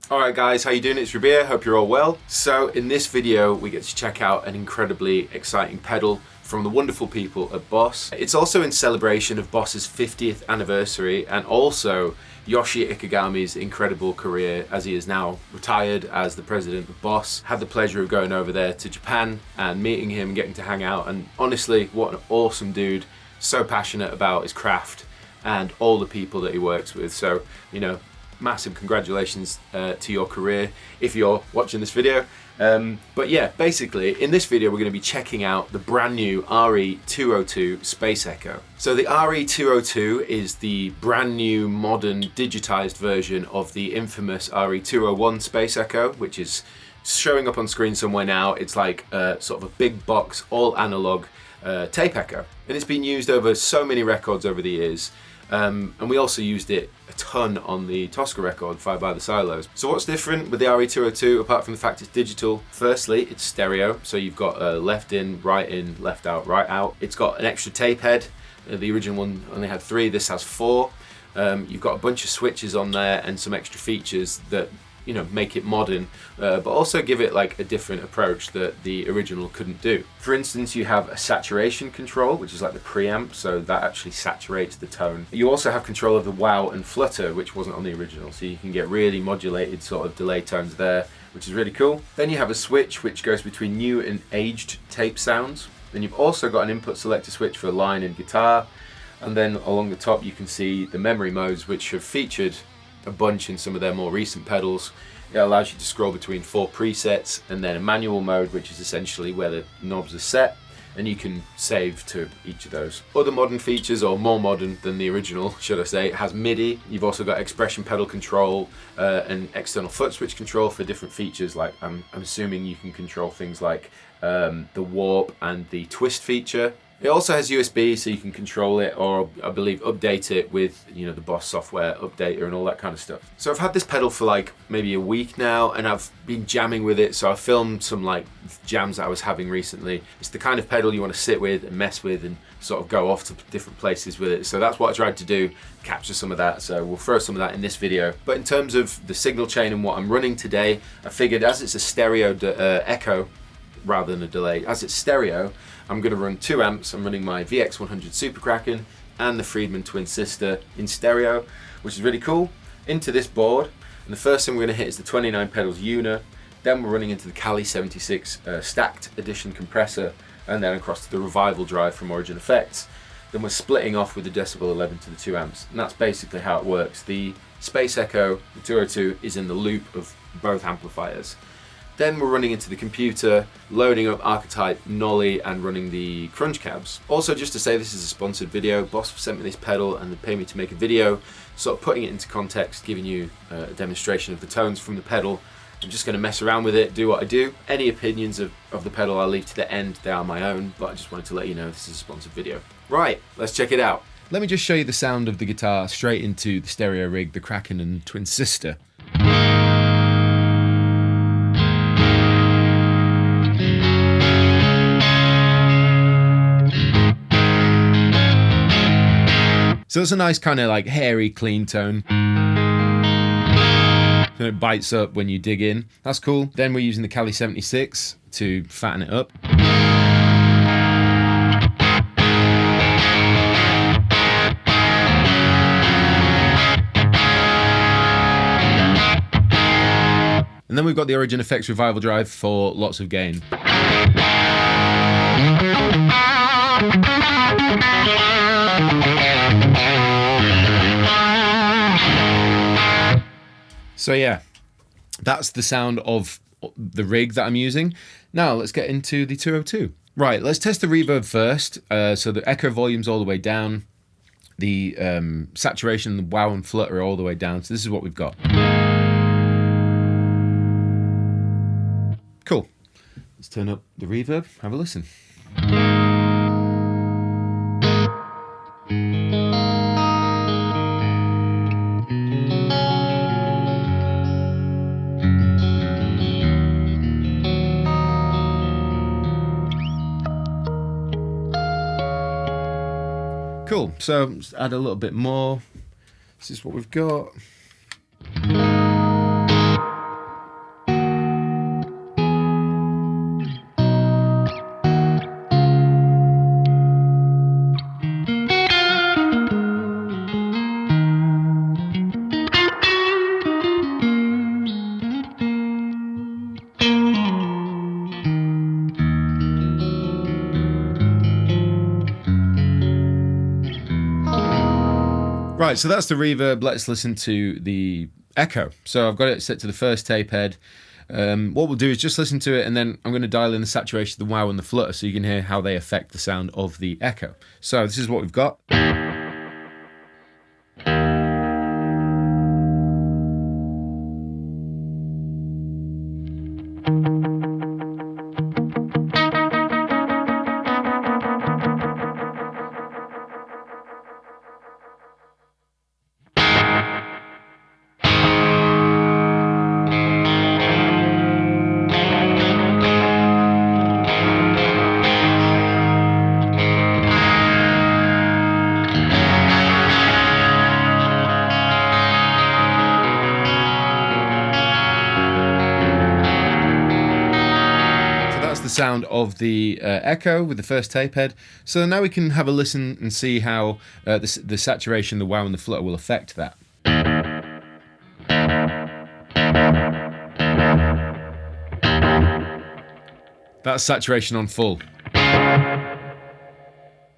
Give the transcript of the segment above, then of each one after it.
Alright guys, how you doing? It's Rabea, hope you're all well. So in this video we get to check out an incredibly exciting pedal from the wonderful people at Boss. It's also in celebration of Boss's 50th anniversary and also Yoshi Ikegami's incredible career as he is now retired as the president of Boss. Had the pleasure of going over there to Japan and meeting him and getting to hang out, and honestly what an awesome dude, so passionate about his craft and all the people that he works with. So, you know, massive congratulations to your career if you're watching this video. But yeah, basically in this video we're going to be checking out the brand new RE-202 Space Echo. So the RE-202 is the brand new modern digitized version of the infamous RE-201 Space Echo, which is showing up on screen somewhere now. It's like sort of a big box all analog tape echo, and it's been used over so many records over the years. And we also used it a ton on the Tosca record, Fire by the Silos. So what's different with the RE-202 apart from the fact it's digital? Firstly, it's stereo, so you've got left in, left out, right out. It's got an extra tape head. The original one only had 3, this has 4. You've got a bunch of switches on there and some extra features that, you know, make it modern, but also give it like a different approach that the original couldn't do. For instance, you have a saturation control, which is like the preamp, so that actually saturates the tone. You also have control of the wow and flutter, which wasn't on the original, so you can get really modulated sort of delay tones there, which is really cool. Then you have a switch which goes between new and aged tape sounds. Then you've also got an input selector switch for line and guitar, and then along the top you can see the memory modes, which have featured a bunch in some of their more recent pedals. It allows you to scroll between 4 presets, and then a manual mode, which is essentially where the knobs are set, and you can save to each of those. Other modern features, or more modern than the original, should I say, it has MIDI. You've also got expression pedal control and external foot switch control for different features, like I'm assuming you can control things like the warp and the twist feature. It also has USB, so you can control it, or I believe update it with, you know, the Boss software updater and all that kind of stuff. So I've had this pedal for like maybe a week now, and I've been jamming with it. So I filmed some like jams that I was having recently. It's the kind of pedal you want to sit with and mess with and sort of go off to different places with it. So that's what I tried to do, capture some of that. So we'll throw some of that in this video. But in terms of the signal chain and what I'm running today, I figured as it's a stereo echo rather than a delay, as it's stereo, I'm going to run 2 amps. I'm running my VX100 Super Kraken and the Friedman Twin Sister in stereo, which is really cool, into this board. And the first thing we're going to hit is the 29 pedals Una. Then we're running into the Kali 76 stacked edition compressor, and then across to the Revival drive from Origin Effects. Then we're splitting off with the Decibel 11 to the 2 amps. And that's basically how it works. The Space Echo, the 202, is in the loop of both amplifiers. Then we're running into the computer, loading up Archetype, Nolly, and running the Crunch cabs. Also, just to say, this is a sponsored video. Boss sent me this pedal and they paid me to make a video, sort of putting it into context, giving you a demonstration of the tones from the pedal. I'm just going to mess around with it, do what I do. Any opinions of the pedal I'll leave to the end, they are my own, but I just wanted to let you know this is a sponsored video. Right, let's check it out. Let me just show you the sound of the guitar straight into the stereo rig, the Kraken and Twin Sister. So it's a nice kind of like hairy, clean tone. So it bites up when you dig in. That's cool. Then we're using the Kali 76 to fatten it up. And then we've got the Origin Effects Revival drive for lots of gain. So yeah, that's the sound of the rig that I'm using. Now let's get into the 202. Right, let's test the reverb first. So the echo volume's all the way down. The saturation, the wow and flutter are all the way down. So this is what we've got. Cool. Let's turn up the reverb, have a listen. Cool, so let's add a little bit more. This is what we've got. Right, so that's the reverb. Let's listen to the echo. So I've got it set to the first tape head. What we'll do is just listen to it, and then I'm going to dial in the saturation, the wow and the flutter, so you can hear how they affect the sound of the echo. So this is what we've got. The sound of the echo with the first tape head. So now we can have a listen and see how the saturation, the wow and the flutter will affect that. That's saturation on full.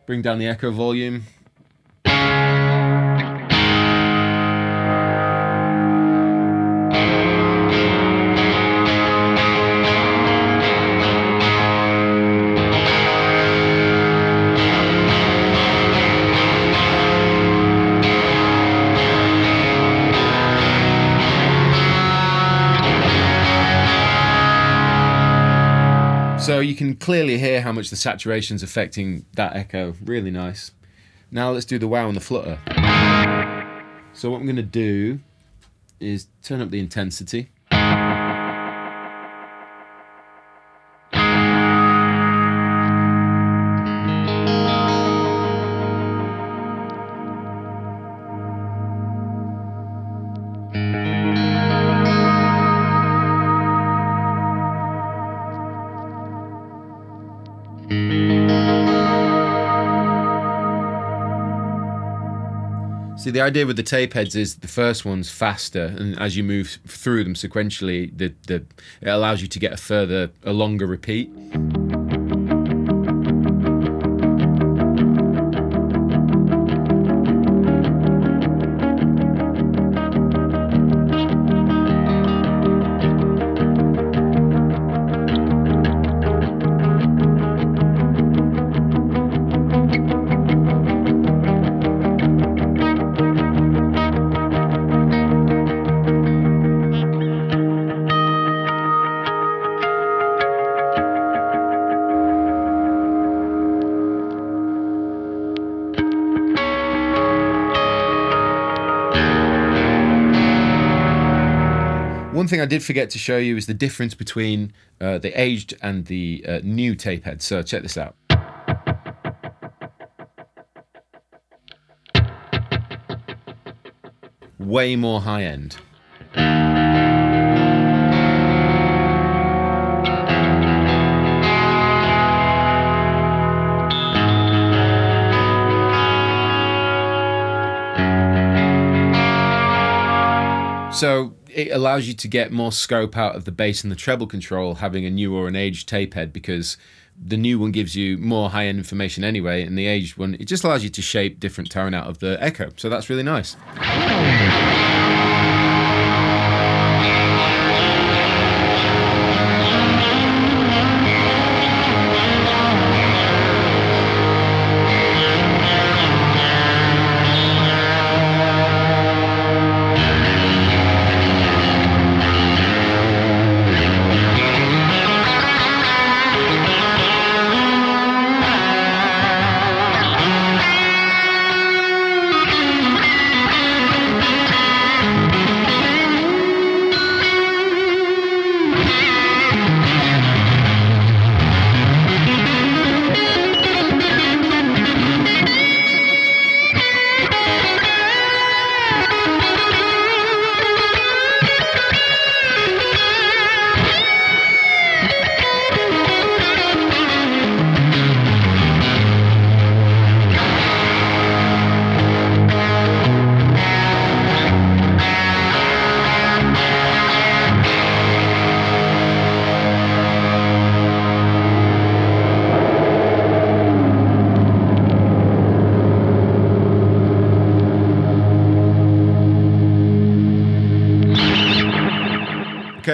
Bring down the echo volume. So you can clearly hear how much the saturation's affecting that echo. Really nice. Now let's do the wow and the flutter. So what I'm going to do is turn up the intensity. See, the idea with the tape heads is the first one's faster, and as you move through them sequentially, it allows you to get a longer repeat. One thing I did forget to show you is the difference between the aged and the new tape head. So check this out. Way more high end. So it allows you to get more scope out of the bass and the treble control having a new or an aged tape head, because the new one gives you more high-end information anyway, and the aged one, it just allows you to shape different tone out of the echo. So that's really nice.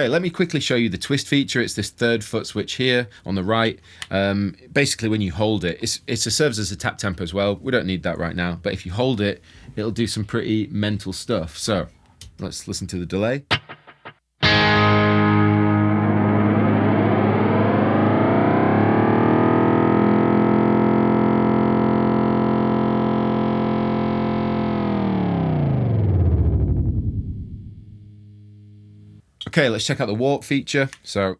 Okay, let me quickly show you the twist feature. It's this third foot switch here on the right. Basically, when you hold it, it serves as a tap tempo as well. We don't need that right now, but if you hold it, it'll do some pretty mental stuff. So let's listen to the delay. Okay, let's check out the warp feature. So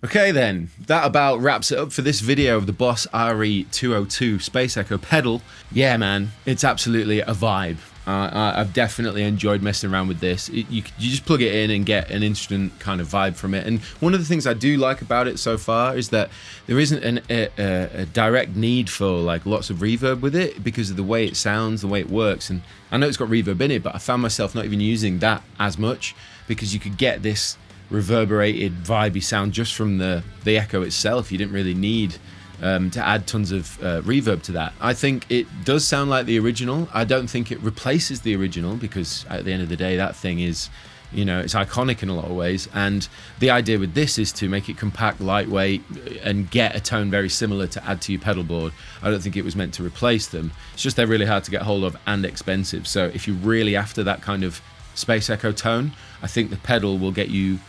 Okay then, that about wraps it up for this video of the Boss RE-202 Space Echo pedal. Yeah man, it's absolutely a vibe. I've definitely enjoyed messing around with this. You just plug it in and get an instant kind of vibe from it. And one of the things I do like about it so far is that there isn't a direct need for like lots of reverb with it because of the way it sounds, the way it works. And I know it's got reverb in it, but I found myself not even using that as much because you could get this reverberated vibey sound just from the echo itself. You didn't really need to add tons of reverb to that. I think it does sound like the original. I don't think it replaces the original because at the end of the day that thing is, you know, it's iconic in a lot of ways, and the idea with this is to make it compact, lightweight, and get a tone very similar to add to your pedal board. I don't think it was meant to replace them. It's just they're really hard to get hold of and expensive. So if you're really after that kind of Space Echo tone, I think the pedal will get you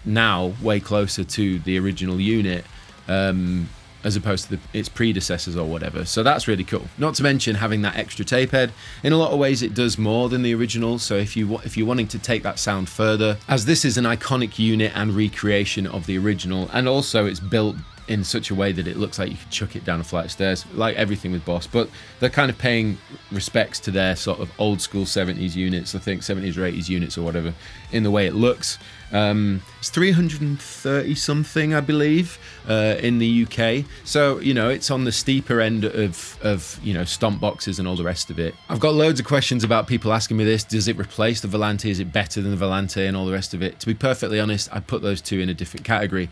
now way closer to the original unit as opposed to its predecessors or whatever. So that's really cool. Not to mention having that extra tape head. In a lot of ways it does more than the original, so if you're wanting to take that sound further, as this is an iconic unit and recreation of the original, and also it's built in such a way that it looks like you could chuck it down a flight of stairs, like everything with Boss, but they're kind of paying respects to their sort of old school 70s units, I think 70s or 80s units or whatever, in the way it looks. It's 330 something, I believe, in the UK. So, you know, it's on the steeper end of, you know, stomp boxes and all the rest of it. I've got loads of questions about people asking me this. Does it replace the Volante? Is it better than the Volante and all the rest of it? To be perfectly honest, I put those two in a different category.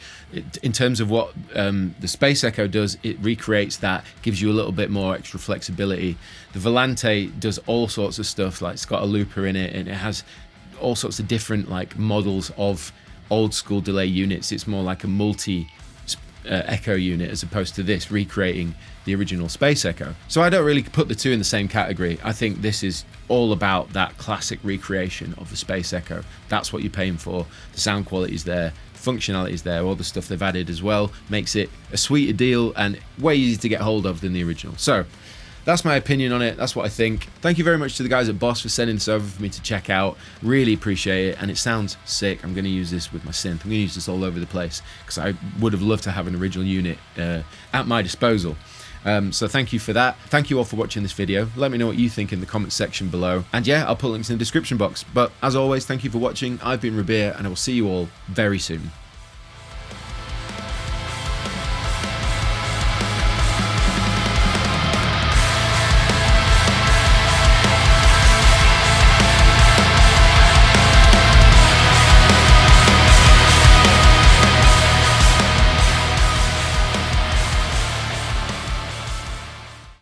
In terms of what the Space Echo does, it recreates that, gives you a little bit more extra flexibility. The Volante does all sorts of stuff, like it's got a looper in it and it has all sorts of different like models of old school delay units. It's more like a multi echo unit as opposed to this recreating the original Space Echo. So I don't really put the two in the same category. I think this is all about that classic recreation of the Space Echo. That's what you're paying for. The sound quality is there, functionality is there, all the stuff they've added as well makes it a sweeter deal and way easier to get hold of than the original. So that's my opinion on it. That's what I think. Thank you very much to the guys at Boss for sending this over for me to check out. Really appreciate it, and it sounds sick. I'm going to use this with my synth. I'm going to use this all over the place because I would have loved to have an original unit at my disposal. So thank you for that. Thank you all for watching this video. Let me know what you think in the comments section below. And yeah, I'll put links in the description box. But as always, thank you for watching. I've been Rabea, and I will see you all very soon.